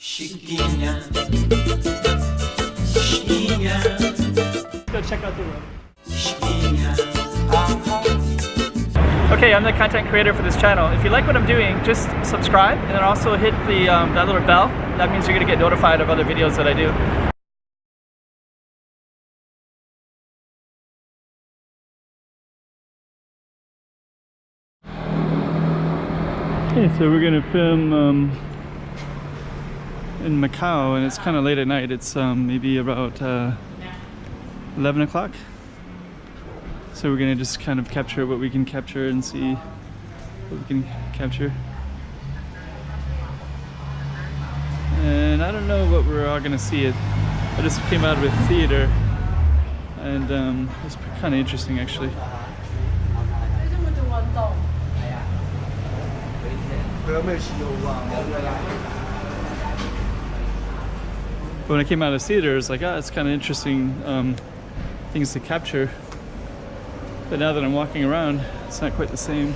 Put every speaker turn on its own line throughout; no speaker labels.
Chiquinha, Chiquinha.
Go check out the room.
Chiquinha.
Okay, I'm the content creator for this channel. If you like what I'm doing, just subscribe and then also hit the that little bell. That means you're gonna get notified of other videos that I do. Okay, so we're gonna film in Macau, and it's kind of late at night. It's maybe about 11 o'clock. So we're gonna just kind of capture what we can capture and see what we can capture. And I don't know what we're all gonna see. I just came out of a theater, and it's kind of interesting actually. But when I came out of the theater, it was like, oh, it's kind of interesting things to capture. But now that I'm walking around, it's not quite the same.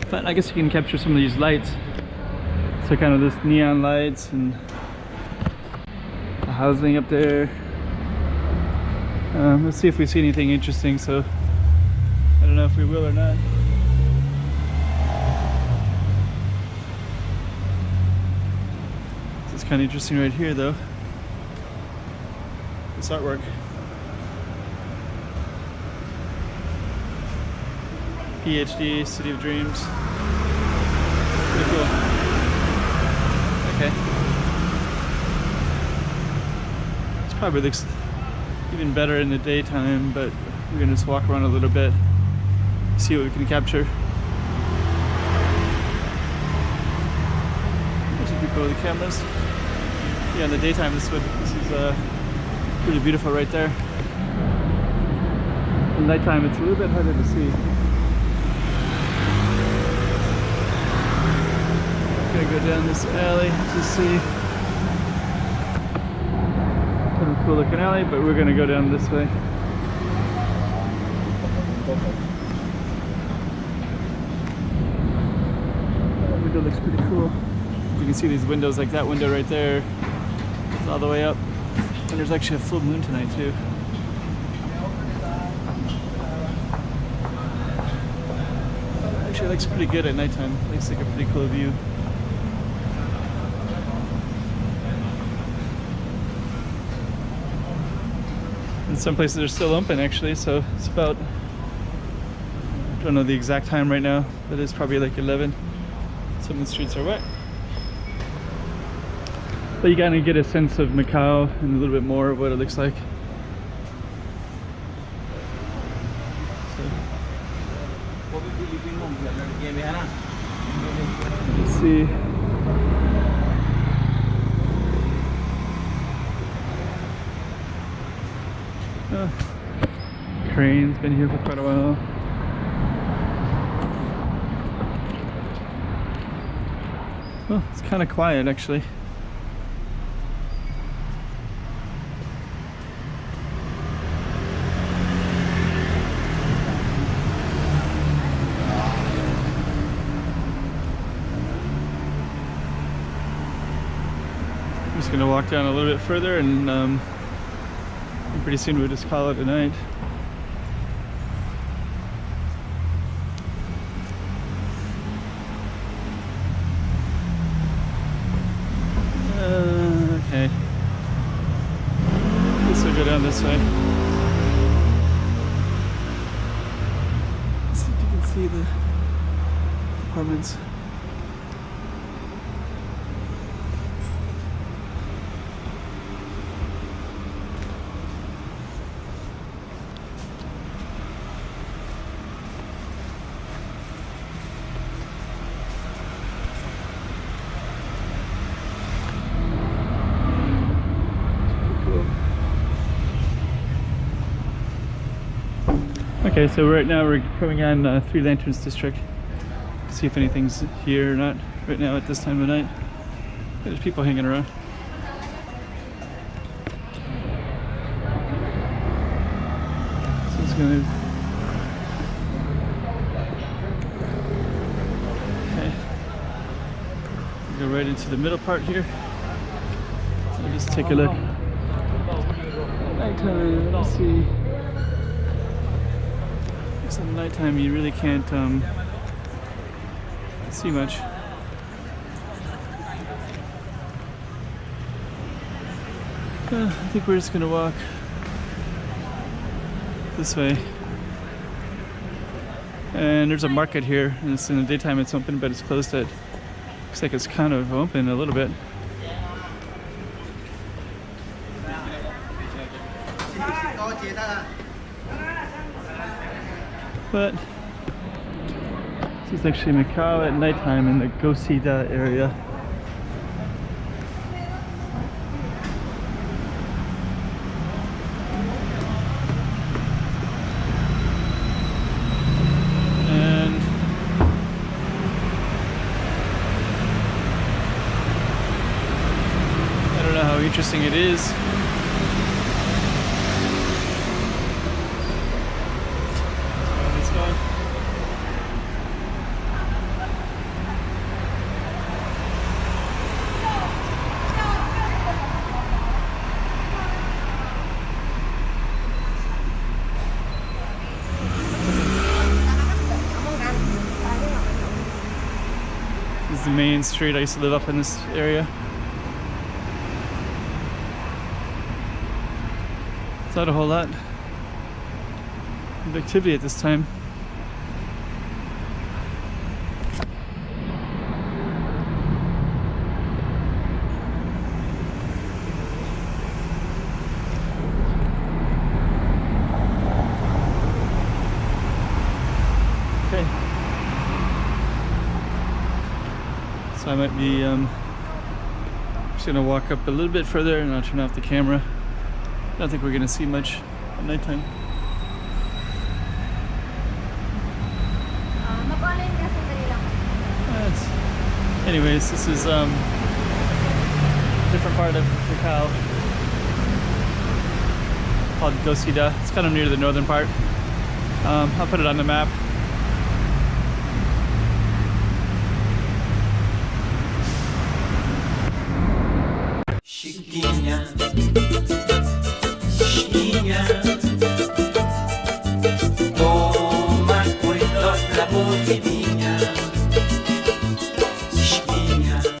But I guess you can capture some of these lights. So kind of this neon lights and the housing up there. Let's see if we see anything interesting. So I don't know if we will or not. This is kind of interesting right here though. This artwork. PhD, City of Dreams. Pretty cool. Okay. This probably looks even better in the daytime, but we're gonna just walk around a little bit, see what we can capture. There's people with the cameras. Yeah, in the daytime this is pretty beautiful right there. In nighttime it's a little bit harder to see. Gonna go down this alley to see. Kind of cool looking alley, but we're gonna go down this way. That window looks pretty cool. You can see these windows, like that window right there. It's all the way up. And there's actually a full moon tonight too. Actually, it looks pretty good at nighttime. It looks like a pretty cool view. And some places are still open actually, so it's about, I don't know the exact time right now, but it's probably like 11. Some of the streets are wet. But you kind of get a sense of Macau and a little bit more of what it looks like. So, let's see. Oh, crane's been here for quite a while. Well, it's kind of quiet actually. I'm just gonna walk down a little bit further and pretty soon we'll just call it a night. Okay. Guess we'll go down this way. Let's see if you can see the apartments. Okay, so right now we're coming on Three Lanterns District to see if anything's here or not right now at this time of night. There's people hanging around. So gonna. Okay. Go right into the middle part here. So just take a look. Nighttime. Let's see. So at nighttime, you really can't see much. I think we're just gonna walk this way. And there's a market here, and it's in the daytime it's open, but it's closed at, looks like it's kind of open a little bit. But this is actually Macau at nighttime in the GetSidetracked area. How interesting it is. So let's go. This is the main street. I used to live up in this area. It's not a whole lot of activity at this time. Okay. So I might be just gonna walk up a little bit further and I'll turn off the camera. I don't think we're gonna see much at nighttime. Anyways, this is a different part of Macau called GetSidetracked. It's kind of near the northern part. I'll put it on the map.
Chiquinha.